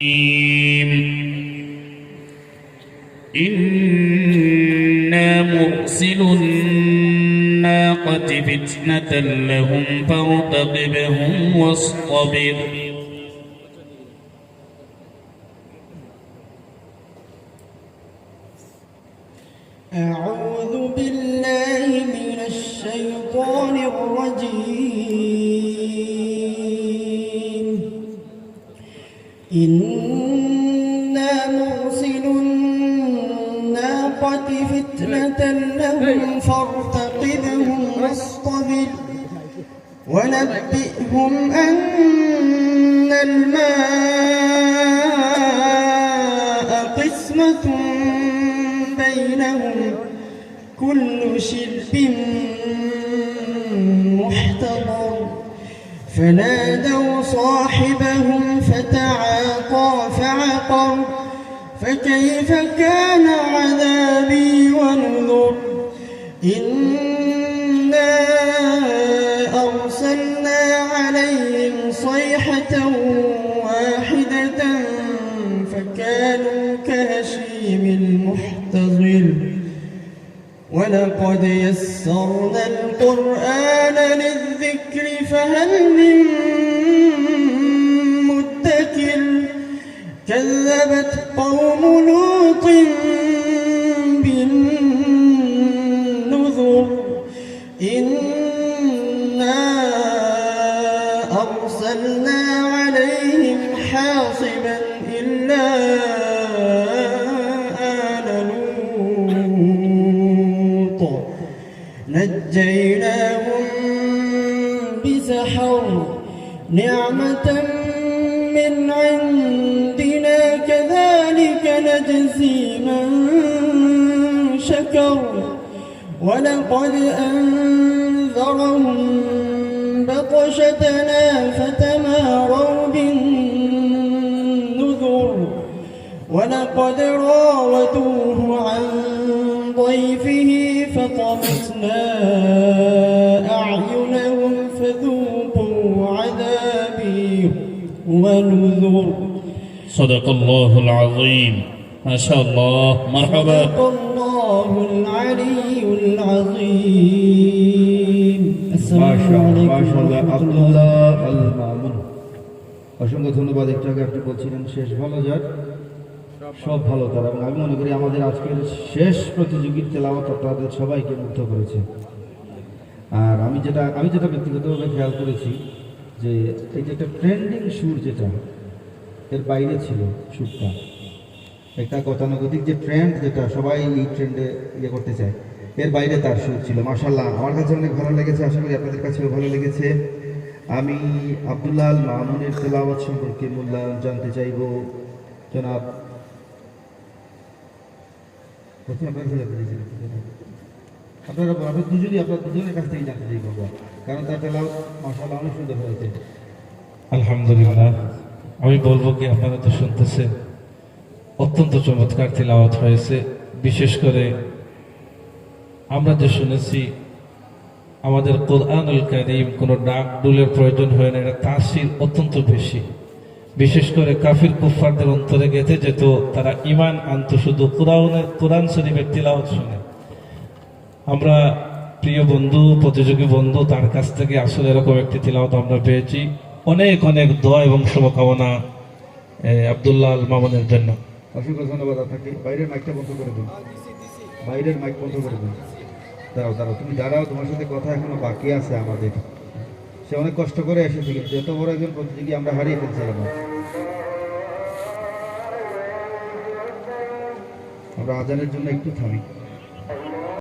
إنا مرسل الناقة فتنة لهم فارتقبهم واصطبر أعوذ بالله من الشيطان الرجيم إنا مرسل الناقة فتنة لهم فارتقبهم واصطبر ونبئهم أن الماء قسمة بينهم كل شرب محتضر فنادوا صاحبهم فتعاطى فعقر فكيف كان عذابي ونذر إنا أرسلنا عليهم صيحة واحدة فكانوا كهشيم المحتضر ولقد يسرنا القرآن للذكر فهل من مدكر كذبت قوم لوط بالنذر إنا أرسلنا عليهم حاصبا إلا آل لوط نجيناهم بسحر نعمة من عندنا كذلك نجزي من شكر ولقد أنذرهم بطشتنا فتماروا بالنذر ولقد راودوه عن ضيفه فطمسنا أعينهم فذوقوا عذابي ونذر صدق الله العظيم ما شاء الله مرحبا صدق الله العلي العظيم السلام عليكم মাশাআল্লাহ আব্দুল্লাহ আল মামুন অসংখ্য ধন্যবাদ। একটু আগে আপনি বলছিলেন শেষ ভালো যার সব ভালো তার, এবং আমি মনে করি আমাদের আজকের শেষ প্রতিযোগীর তেলাওয়াত আপনাদের সবাইকে মুগ্ধ করেছে। আর আমি যেটা ব্যক্তিগতভাবে খেয়াল করেছি যে এই যে একটা ট্রেন্ডিং সুর যেটা এর বাইরে ছিল সুরটা, একটা গতানুগতিক যে ট্রেন্ড যেটা সবাই এই ট্রেন্ডে ইয়ে করতে চায় এর বাইরে তার সুর ছিল। মাশাআল্লাহ আমার কাছে অনেক ভালো লেগেছে, আশা করি আপনাদের কাছেও ভালো লেগেছে। আমি আব্দুল্লাহ আল মামুনের তেলাওয়াত সম্পর্কে মূল্যায়ন জানতে চাইব। জনাব আপনারা দুজনের কাছ থেকে জানতে চাইব, কারণ তার তেলাওয়াত মাশাআল্লাহ অনেক সুন্দর হয়েছে। আলহামদুলিল্লাহ, আমি বলবো কি আপনারা তো শুনতেছেন অত্যন্ত চমৎকার তেলাওয়াত হয়েছে। বিশেষ করে আমরা যে শুনেছি আমাদের কোরআনুল কারীম কোনো ডাক ডুলের প্রয়োজন হয় না, এটা তাসির অত্যন্ত বেশি। বিশেষ করে কাফির কুফফারদের অন্তরে গেঁথে যেত, তারা ঈমান আনত শুধু কোরআন শরীফের তিলাওয়াত শুনে। আমরা প্রিয় বন্ধু প্রতিযোগী বন্ধু তার কাছ থেকে আসলে এরকম একটি তিলাওয়াত আমরা পেয়েছি। অনেক অনেক দোয়া এবং শুভকামনা আব্দুল্লাহ আল মামুনের জন্য। অসংখ্য ধন্যবাদ আপনাকে। বাইরের মাইকটা বন্ধ করে দিন, বাইরের মাইক বন্ধ করে দিন। দাঁড়াও তুমি দাঁড়াও, তোমার সাথে কথা এখনো বাকি আছে আমাদের। সে অনেক কষ্ট করে এসেছে, কিন্তু এত বড় একজন প্রতিযোগী আমরা হারিয়ে ফেলছিলাম। আমরা আজানের জন্য একটু থামি।